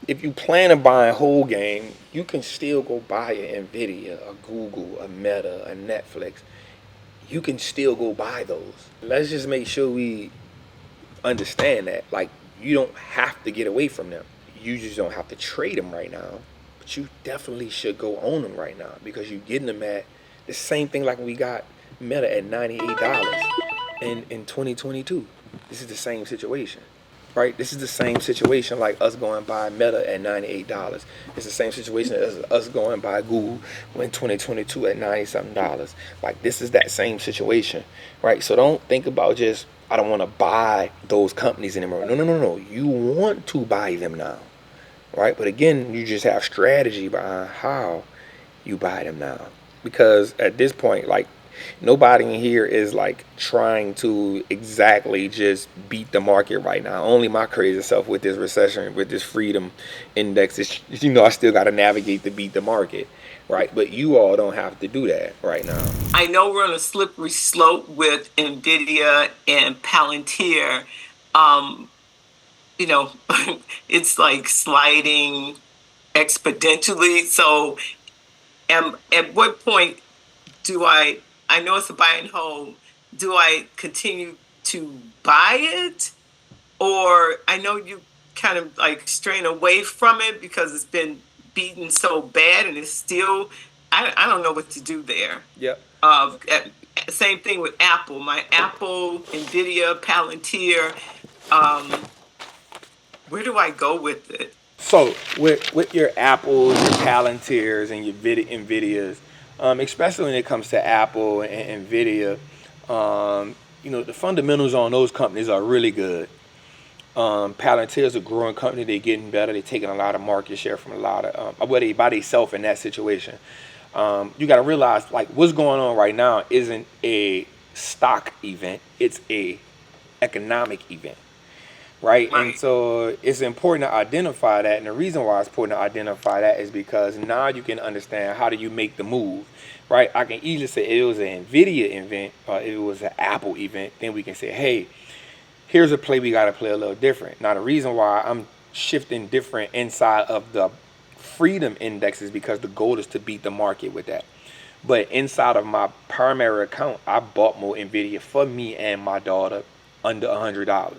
if you plan to buy a whole game, you can still go buy a Nvidia, a Google, a Meta, a Netflix. You can still go buy those. Let's just make sure we understand that. Like, you don't have to get away from them. You just don't have to trade them right now. But you definitely should go own them right now because you're getting them at the same thing like we got Meta at $98 in 2022. This is the same situation. Right? This is the same situation like us going by Meta at $98. It's the same situation as us going by Google in 2022 at 90 something dollars. Like, this is that same situation, right? So don't think about just, I don't want to buy those companies anymore. No. You want to buy them now, right? But again, you just have strategy behind how you buy them now. Because at this point, like, nobody in here is like trying to exactly just beat the market right now. Only my crazy self with this recession, with this freedom index, is, I still got to navigate to beat the market, right? But you all don't have to do that right now. I know we're on a slippery slope with Nvidia and Palantir. Um, you know, it's like sliding exponentially. So, at what point do I know it's a buy and hold, do I continue to buy it? Or I know you kind of like straying away from it because it's been beaten so bad and it's still, I don't know what to do there. Yep. Same thing with Apple. My Apple, Nvidia, Palantir. Um, where do I go with it? So with your Apples, your Palantirs, and your Nvidias, especially when it comes to Apple and Nvidia, the fundamentals on those companies are really good. Palantir is a growing company. They're getting better. They're taking a lot of market share from a lot of they by themselves in that situation. You got to realize, like, what's going on right now isn't a stock event. It's a economic event. Right? And so it's important to identify that. And the reason why it's important to identify that is because now you can understand how do you make the move. Right? I can easily say if it was an Nvidia event or if it was an Apple event, then we can say, hey, here's a play we got to play a little different. Now, the reason why I'm shifting different inside of the freedom index is because the goal is to beat the market with that. But inside of my primary account, I bought more Nvidia for me and my daughter under $100.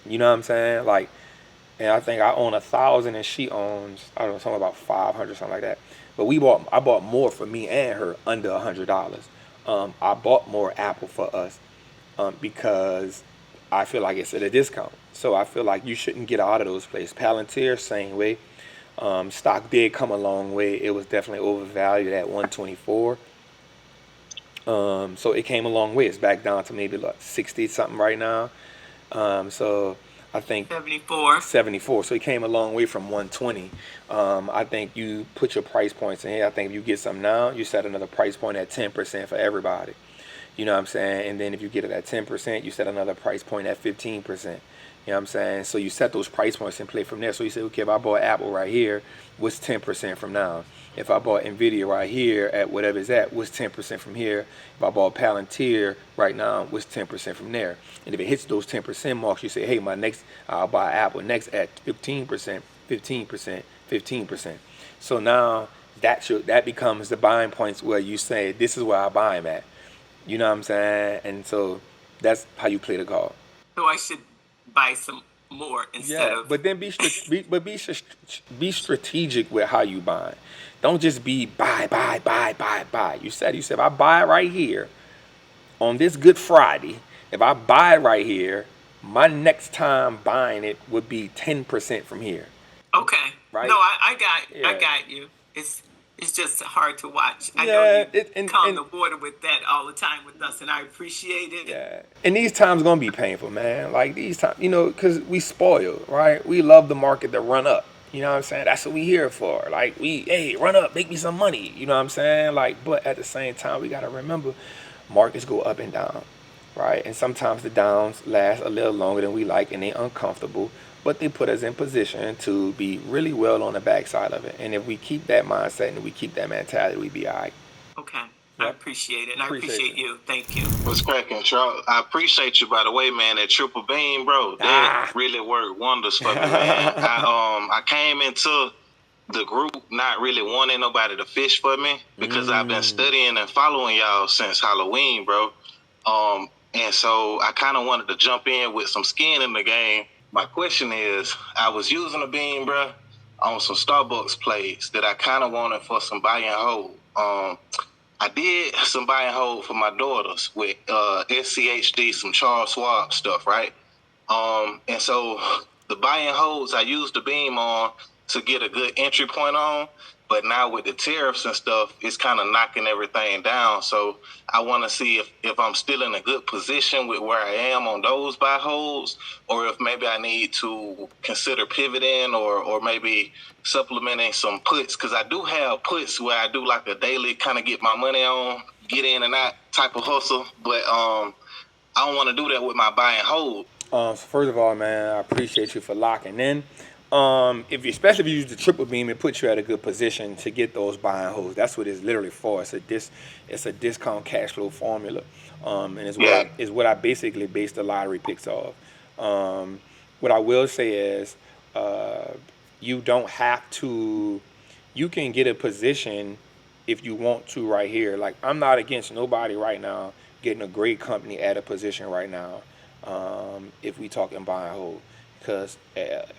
You know what I'm saying? Like, and I think I own 1,000 and she owns, I don't know, something about 500, something like that. But I bought more for me and her under $100. I bought more Apple for us because I feel like it's at a discount. So I feel like you shouldn't get out of those places. Palantir, same way. Stock did come a long way. It was definitely overvalued at 124. So it came a long way. It's back down to maybe like 60 something right now. So I think 74. So it came a long way from 120. I think you put your price points in here. I think if you get something now, you set another price point at 10% for everybody. You know what I'm saying? And then if you get it at 10%, you set another price point at 15%. You know what I'm saying? So you set those price points and play from there. So you say, okay, if I bought Apple right here, what's 10% from now? If I bought Nvidia right here at whatever it's at, what's 10% from here? If I bought Palantir right now, what's 10% from there? And if it hits those 10% marks, you say, hey, I'll buy Apple next at 15%, 15%, 15%. So now that becomes the buying points where you say, this is where I buy them at. You know what I'm saying? And so that's how you play the call. So I should buy some more instead of. But then be strategic with how you buy. Don't just be buy. You said if I buy it right here on this Good Friday, if I buy it right here, my next time buying it would be 10% from here. Okay. Right? No, I got you. It's just hard to watch. I know you calm the water with that all the time with us, and I appreciate it. Yeah. And these times gonna be painful, man. Like these times, because we spoiled, right? We love the market to run up. You know what I'm saying? That's what we here for. Like hey, run up, make me some money. You know what I'm saying? Like, but at the same time, we gotta remember, markets go up and down, right? And sometimes the downs last a little longer than we like, and they're uncomfortable. But they put us in position to be really well on the backside of it. And if we keep that mindset and we keep that mentality, we be all right. Okay. I appreciate it, and I Appreciate appreciate you. Thank you. What's cracking, Charles? I appreciate you, by the way, man. That triple beam, bro, that really worked wonders for me, man. I came into the group not really wanting nobody to fish for me because I've been studying and following y'all since Halloween, bro. And so I kind of wanted to jump in with some skin in the game. My question is, I was using a beam, bro, on some Starbucks plays that I kind of wanted for some buy and hold. I did some buy and hold for my daughters with SCHD, some Charles Schwab stuff, right? And so the buy and holds I used the beam on to get a good entry point on, but now with the tariffs and stuff, it's kind of knocking everything down. So I want to see if I'm still in a good position with where I am on those buy holds, or if maybe I need to consider pivoting or maybe supplementing some puts, because I do have puts where I do like a daily kind of get my money on, get in and out type of hustle, but I don't want to do that with my buy and hold. So first of all, man, I appreciate you for locking in. If you, especially if you use the triple beam, it puts you at a good position to get those buying holes. That's what it's literally for. It's a discount cash flow formula, and it's what I basically base the lottery picks off. What I will say is, you don't have to. You can get a position if you want to right here. Like, I'm not against nobody right now getting a great company at a position right now. If we talking buy and hold, because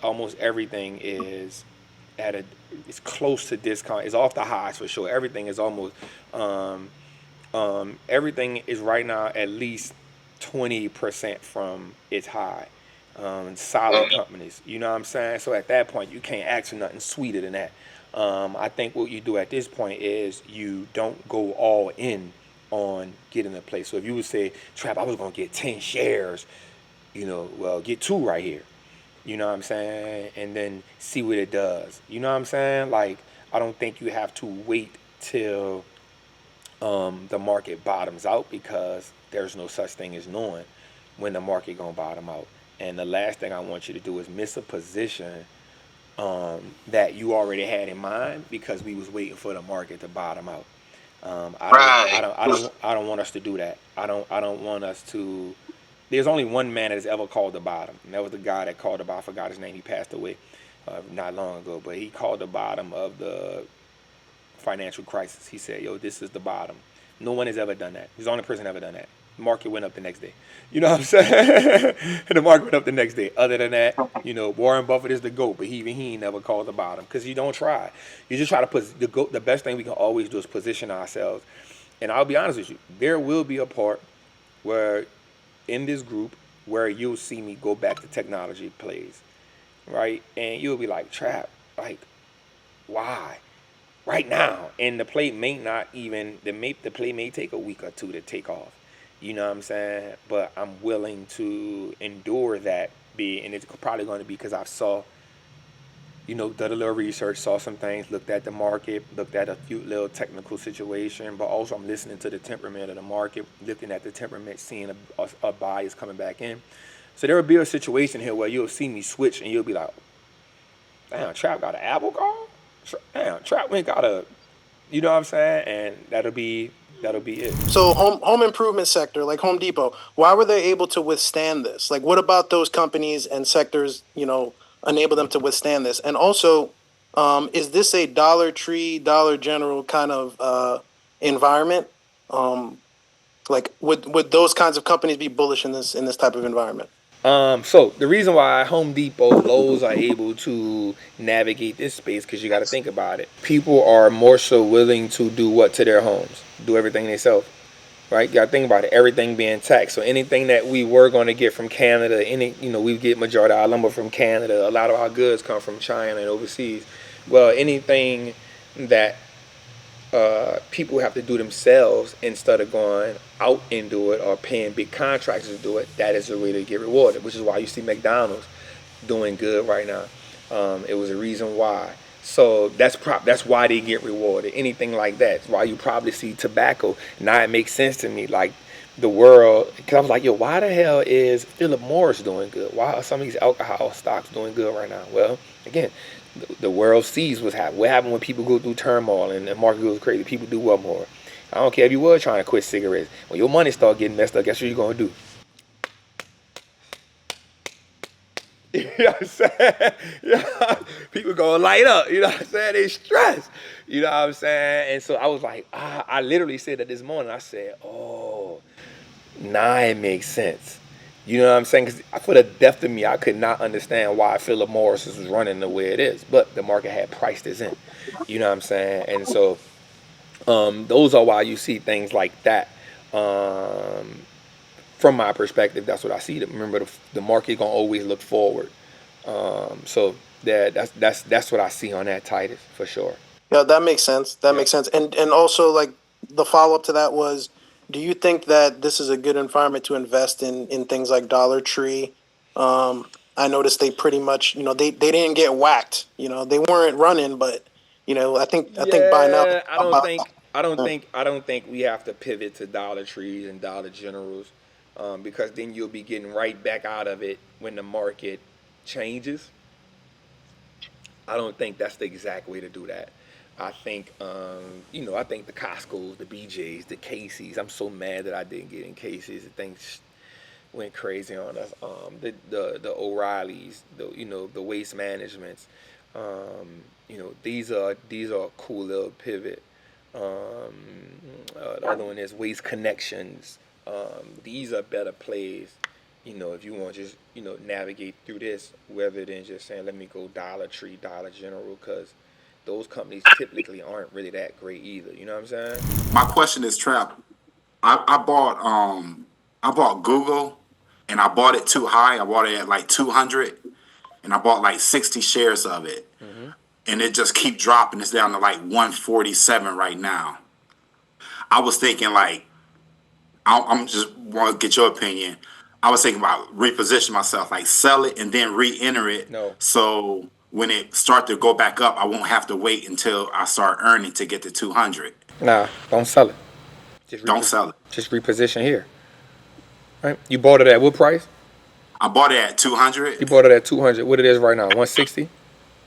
almost everything is it's close to discount. It's off the highs for sure. Everything is almost everything is right now at least 20% from its high. Solid companies, you know what I'm saying? So at that point, you can't ask for nothing sweeter than that. I think what you do at this point is you don't go all in on getting a place. So if you would say, Trap, I was going to get 10 shares, well, get 2 right here. You know what I'm saying? And then see what it does. You know what I'm saying? Like, I don't think you have to wait till the market bottoms out, because there's no such thing as knowing when the market going to bottom out. And the last thing I want you to do is miss a position that you already had in mind because we was waiting for the market to bottom out. I don't want us to do that. I don't want us to. There's only one man that has ever called the bottom, and that was the guy that called the bottom. I forgot his name. He passed away not long ago, but he called the bottom of the financial crisis. He said, "Yo, this is the bottom." No one has ever done that. He's the only person ever done that. The market went up the next day. You know what I'm saying? The market went up the next day. Other than that, Warren Buffett is the GOAT, but he ain't never called the bottom because you don't try. You just try to put the GOAT. The best thing we can always do is position ourselves. And I'll be honest with you, there will be a part where in this group where you'll see me go back to technology plays, right? And you'll be like, Trap, like, why? Right now. And the play may not even, the play may take a week or two to take off. You know what I'm saying? But I'm willing to endure that and it's probably going to be because I saw, did a little research, saw some things, looked at the market, looked at a few little technical situation, but also I'm listening to the temperament of the market, looking at the temperament, seeing a buy is coming back in. So there will be a situation here where you'll see me switch and you'll be like, damn, Trap got an Apple call? Damn, Trap went got a, you know what I'm saying? And that'll be it. So home improvement sector, like Home Depot, why were they able to withstand this? Like, what about those companies and sectors, enable them to withstand this? And also, is this a Dollar Tree, Dollar General kind of environment? Like, would those kinds of companies be bullish in this type of environment? So the reason why Home Depot, Lowe's are able to navigate this space, because you got to think about it. People are more so willing to do what to their homes? Do everything themselves, right? You got to think about it. Everything being taxed. So anything that we were going to get from Canada, we get majority of our lumber from Canada. A lot of our goods come from China and overseas. Well, anything that people have to do themselves instead of going out and do it or paying big contractors to do it, that is a way to get rewarded, which is why you see McDonald's doing good right now. It was a reason why. So that's why they get rewarded. Anything like that. It's why you probably see tobacco. Now it makes sense to me. Like the world, because I was like, yo, why the hell is Philip Morris doing good? Why are some of these alcohol stocks doing good right now? Well, again, the world sees what's happening. What happens when people go through turmoil and the market goes crazy? People do what more? I don't care if you were trying to quit cigarettes. When your money start getting messed up, guess what you're gonna do? You know what I'm saying? Yeah. People gonna light up, you know what I'm saying? They stressed. You know what I'm saying? And so I was like, I literally said that this morning. I said, oh, now it makes sense. You know what I'm saying? Because for the depth of me, I could not understand why Philip Morris was running the way it is. But the market had priced this in. You know what I'm saying? And so those are why you see things like that. From my perspective, that's what I see. Remember, the market gonna always look forward. So that's what I see on that Titus for sure. Yeah, that makes sense. That Yep. makes sense. And also like the follow up to that was, do you think that this is a good environment to invest in things like Dollar Tree? I noticed they pretty much, they didn't get whacked. They weren't running, but I think by now Yeah, about I don't think we have to pivot to Dollar Trees and Dollar Generals, because then you'll be getting right back out of it when the market changes. I don't think that's the exact way to do that. I think, I think the Costco's, the BJ's, the Casey's. I'm so mad that I didn't get in Casey's. The things went crazy on us. The O'Reillys, the Waste Managements. These are a cool little pivot. The other one is Waste Connections. These are better plays. If you want to just navigate through this, rather than just saying let me go Dollar Tree, Dollar General, because those companies typically aren't really that great either. You know what I'm saying? My question is, Trap. I bought Google, and I bought it too high. I bought it at like 200, and I bought like 60 shares of it, Mm-hmm. and it just keep dropping. It's down to like 147 right now. I was thinking like I'm just want to get your opinion. I was thinking about reposition myself, like sell it and then re-enter it, No, so when it start to go back up, I won't have to wait until I start earning to get to 200. nah, don't sell it. Just Don't sell it. just reposition here. Right? You bought it at what price? I bought it at You 200, bought it at 200. What it is right now? 160.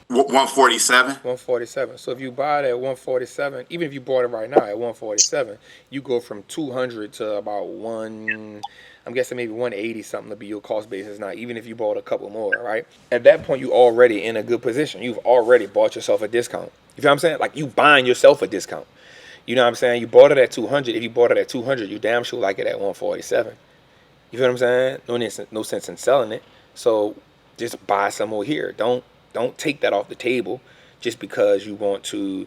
147. 147. So if you buy it at 147, even if you bought it right now at 147, you go from 200 to about one. I'm guessing maybe 180 something to be your cost basis now. Even if you bought a couple more, right? At that point, you already in a good position. You've already bought yourself a discount. You feel what I'm saying? Like you buying yourself a discount. You know what I'm saying? You bought it at 200. If you bought it at 200, you damn sure like it at 147. You feel what I'm saying? No sense in selling it. So just buy some more here. Don't take that off the table just because you want to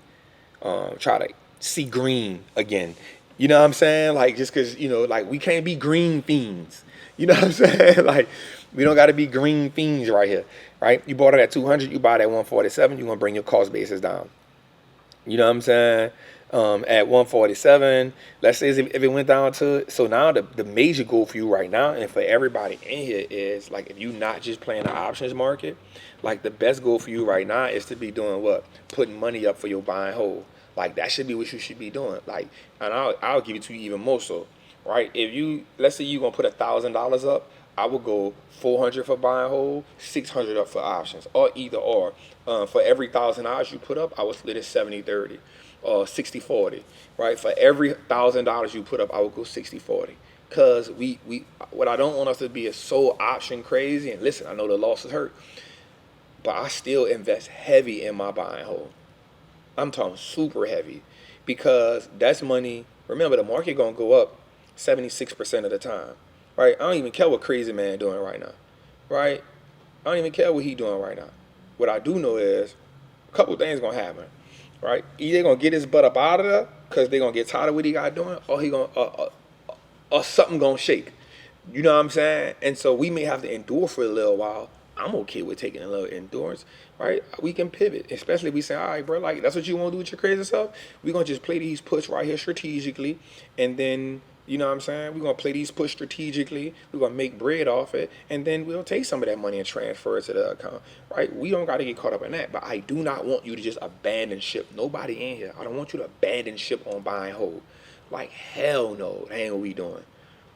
try to see green again. You know what I'm saying? Like just because like we can't be green fiends. You know what I'm saying? Like we don't got to be green fiends right here, right? You bought it at 200. You buy it at 147. You're gonna bring your cost basis down. You know what I'm saying? At 147, let's say if it went down to, so now the major goal for you right now and for everybody in here is like if you're not just playing the options market, like the best goal for you right now is to be doing what? Putting money up for your buy and hold. Like that should be what you should be doing. Like, and I'll give it to you even more so, right? If you, let's say you're gonna put $1,000 up, I would go 400 for buy and hold, 600 up for options, or either or. For every $1,000 you put up, I would split it 70-30 or 60-40, right? For every $1,000 you put up, I would go 60-40. Cause what I don't want us to be is so option crazy. And listen, I know the losses hurt, but I still invest heavy in my buy and hold. I'm talking super heavy, because that's money. Remember, the market gonna go up 76% of the time, right? I don't even care what crazy man doing right now, right? I don't even care what he doing right now. What I do know is a couple things gonna happen, right? Either gonna get his butt up out of there because they gonna get tired of what he got doing, or he gonna or something gonna shake. You know what I'm saying? And so we may have to endure for a little while. I'm okay with taking a little endurance, right? We can pivot, especially if we say, all right, bro, like that's what you want to do with your crazy stuff. We're gonna just play these puts right here strategically, and then you know what I'm saying? We're gonna play these puts strategically. We're gonna make bread off it, and then we'll take some of that money and transfer it to the account, right? We don't got to get caught up in that. But I do not want you to just abandon ship. Nobody in here. I don't want you to abandon ship on buy and hold. Like hell no, that ain't what we doing.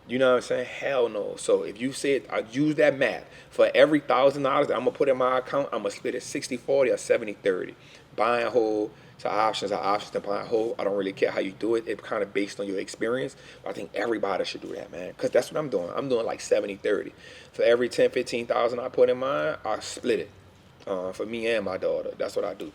You know what I'm saying? Hell no. So if you said, I use that math, for every $1,000 that I'm going to put in my account, I'm going to split it 60-40 or 70-30. Buy and hold So options are options to buy and hold. I don't really care how you do it. It's kind of based on your experience. But I think everybody should do that, man. Because that's what I'm doing. I'm doing like 70-30. For every 10, 15,000 I put in mine, I split it. For me and my daughter. That's what I do.